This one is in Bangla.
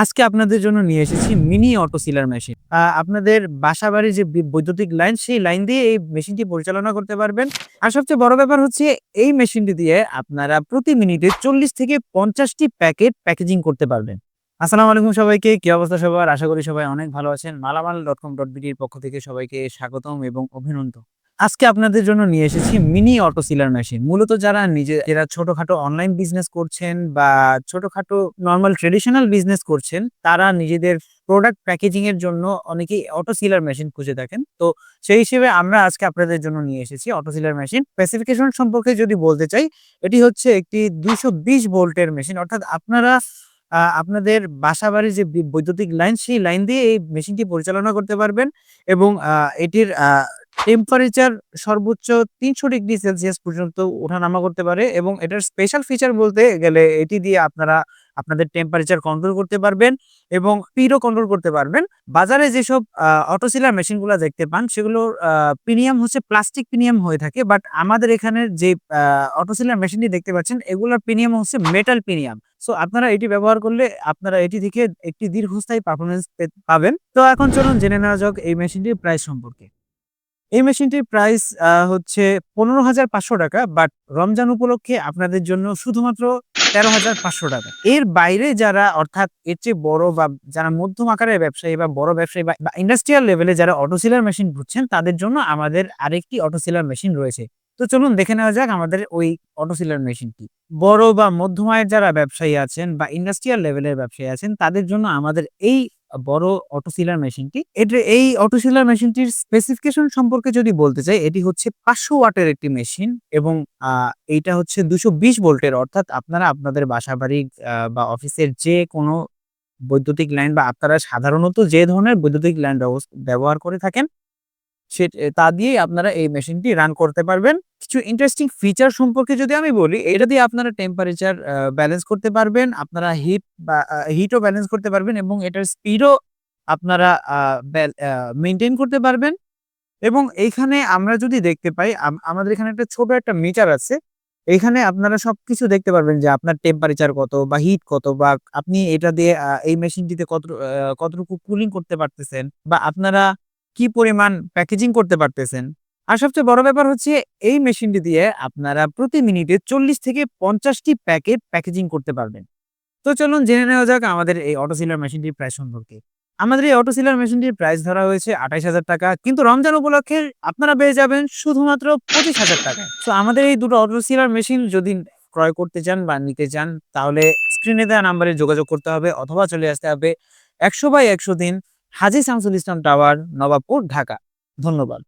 আজকে আপনাদের জন্য নিয়ে এসেছি মিনি অটো সিলার মেশিন। আপনাদের বাসাবাড়ির যে বৈদ্যুতিক লাইন, সেই লাইন দিয়ে এই মেশিনটি পরিচালনা করতে পারবেন। আর সবচেয়ে বড় ব্যাপার হচ্ছে এই মেশিনটি দিয়ে আপনারা প্রতি মিনিটে ৪০ থেকে ৫০ টি প্যাকেজিং করতে পারবেন। আসসালামু আলাইকুম সবাইকে। কি অবস্থা সবার? আশা করি সবাই অনেক ভালো আছেন। মালামাল.com.bd এর পক্ষ থেকে সবাইকে স্বাগতম এবং অভিনন্দন। আজকে আপনাদের জন্য নিয়ে এসেছি মিনি অটো সিলার মেশিন। মূলত যারা নিজেরা ছোটখাটো অনলাইন বিজনেস করছেন বা ছোটখাটো নরমাল ট্রেডিশনাল বিজনেস করছেন, তারা নিজেদের প্রোডাক্ট প্যাকেজিং এর জন্য অনেকেই অটো সিলার মেশিন খুঁজে থাকেন। তো সেই হিসেবে আমরা আজকে আপনাদের জন্য নিয়ে এসেছি অটো সিলার মেশিন। স্পেসিফিকেশন সম্পর্কে যদি বলতে চাই, এটি হচ্ছে একটি ২২০ ভোল্টের মেশিন। অর্থাৎ আপনারা আপনাদের বাসাবাড়ির যে বৈদ্যুতিক লাইন, সেই লাইন দিয়ে এই মেশিনটি পরিচালনা করতে পারবেন এবং এটির টেম্পারেচার সর্বোচ্চ ৩০০ ডিগ্রি সেলসিয়াস পর্যন্ত ওঠানামা করতে পারে এবং এটার স্পেশাল ফিচার বলতে গেলে এটি দিয়ে আপনারা আপনাদের টেম্পারেচার কন্ট্রোল করতে পারবেন এবং স্পিডও কন্ট্রোল করতে পারবেন। বাজারে যেসব অটো সিলার মেশিনগুলো দেখতে পান, সেগুলোর প্রিমিয়াম হচ্ছে প্লাস্টিক প্রিমিয়াম হয়ে থাকে। বাট আমাদের এখানের যে অটো সিলার মেশিনটি দেখতে পাচ্ছেন, এগুলোর প্রিমিয়াম হচ্ছে মেটাল প্রিমিয়াম। সো আপনারা এটি ব্যবহার করলে আপনারা এটি থেকে একটি দীর্ঘস্থায়ী পারফরম্যান্স পাবেন। তো এখন চলুন জেনে নেওয়া যাক এই মেশিনটির প্রাইস সম্পর্কে। এই মেশিনটির প্রাইস হচ্ছে ৳১৫,৫০০, বাট রমজান উপলক্ষে আপনাদের জন্য শুধুমাত্র ৳১৩,৫০০। এর বাইরে যারা, অর্থাৎ এর চেয়ে বড় বা যারা মধ্যম আকারের ব্যবসায়ী বা বড় ব্যবসায়ী বা ইন্ডাস্ট্রিয়াল লেভেলে যারা অটো সিলার মেশিন খুঁজছেন, তাদের জন্য আমাদের আরেকটি অটো সিলার মেশিন রয়েছে। তো চলুন দেখে নেওয়া যাক আমাদের ওই অটো সিলার মেশিনটি। বড় বা মধ্যম আয়ের যারা ব্যবসায়ী আছেন বা ইন্ডাস্ট্রিয়াল লেভেলের ব্যবসায়ী আছেন, তাদের জন্য আমাদের এই বড় অটো সিলার মেশিনটি। এই অটো সিলার মেশিনটির স্পেসিফিকেশন সম্পর্কে যদি বলতে চাই, এটি হচ্ছে ৫০০ ওয়াটের একটি মেশিন এবং এইটা হচ্ছে ২২০ ভোল্টের। অর্থাৎ আপনারা আপনাদের বাসাবাড়ি বা অফিসের যে কোনো বৈদ্যুতিক লাইন বা আপনারা সাধারণত যে ধরনের বৈদ্যুতিক লাইন ব্যবহার করে থাকেন, তা দিয়েই আপনারা এই মেশিনটি রান করতে পারবেন। কিছু ইন্টারেস্টিং ফিচার সম্পর্কে যদি আমি বলি, এটা দিয়ে আপনারা টেম্পারেচার ব্যালেন্স করতে পারবেন, আপনারা হিটও ব্যালেন্স করতে পারবেন এবং এটার স্পিডও আপনারা মেইনটেইন করতে পারবেন। এবং এইখানে আমরা যদি দেখতে পাই, আমাদের এখানে একটা ছোট একটা মিটার আছে। এইখানে আপনারা সবকিছু দেখতে পারবেন যে আপনার টেম্পারেচার কত বা হিট কত, বা আপনি এটা দিয়ে এই মেশিনটিতে কতটুকু কুলিং করতে পারতেছেন, বা আপনারা কি পরিমাণ প্যাকেজিং করতে পারতেছেন। আর সবচেয়ে বড় ব্যাপার হচ্ছে এই মেশিনটি দিয়ে আপনারা প্রতি মিনিটে ৪০ থেকে ৫০ টি প্যাকেজিং করতে পারবেন। তো চলুন জেনে নেওয়া যাক আমাদের এই অটো সিলার মেশিনটির প্রাইস সম্পর্কে। আমাদের এই অটো সিলার মেশিনটির প্রাইস ধরা হয়েছে ৳২৮,০০০, কিন্তু রমজান উপলক্ষে আপনারা পেয়ে যাবেন শুধুমাত্র ৳২৫,০০০। সো আমাদের এই দুটো অটো সিলার মেশিন যদি ক্রয় করতে চান বা নিতে চান, তাহলে স্ক্রিনে দেওয়া নাম্বারে যোগাযোগ করতে হবে অথবা চলে আসতে হবে ১০০/১০০ হাজী শামসুল ইসলাম টাওয়ার, নবাবপুর, ঢাকা। ধন্যবাদ।